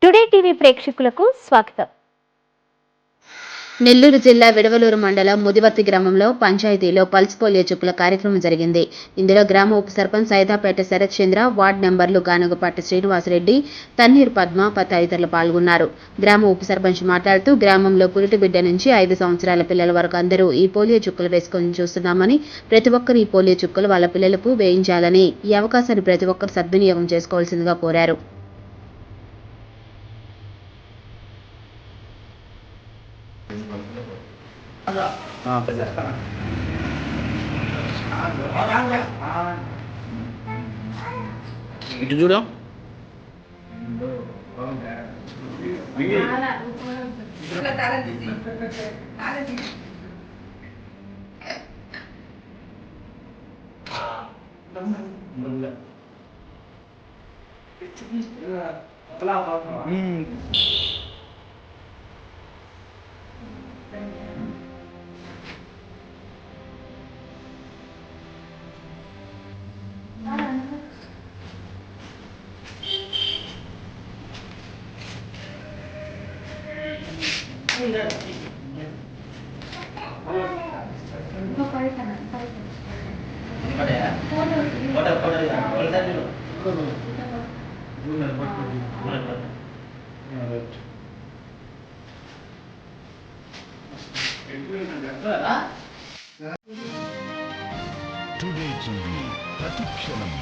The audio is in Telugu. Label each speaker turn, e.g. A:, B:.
A: టుడే టీవీ ప్రేక్షకులకు స్వాగతం.
B: నెల్లూరు జిల్లా విడవలూరు మండలం ముదివర్తి గ్రామంలో పంచాయతీలో పల్స్ పోలియో చుక్కల కార్యక్రమం జరిగింది. ఇందులో గ్రామ ఉప సర్పంచ్ సైదాపేట శరత్ చంద్ర, వార్డు నెంబర్లు గానుగపాటి శ్రీనివాసరెడ్డి, తన్నీరు పద్మ తదితరులు పాల్గొన్నారు. గ్రామ ఉప సర్పంచ్ మాట్లాడుతూ గ్రామంలో పురిటి బిడ్డ నుంచి 5 సంవత్సరాల పిల్లల వరకు అందరూ ఈ పోలియో చుక్కలు వేసుకొని చూస్తున్నామని, ప్రతి ఒక్కరు ఈ పోలియో చుక్కలు వాళ్ళ పిల్లలకు వేయించాలని, ఈ అవకాశాన్ని ప్రతి ఒక్కరు సద్వినియోగం చేసుకోవాల్సిందిగా కోరారు.
C: ఇటు చూడు.
D: టుడే టీవీ ప్రతిక్షణం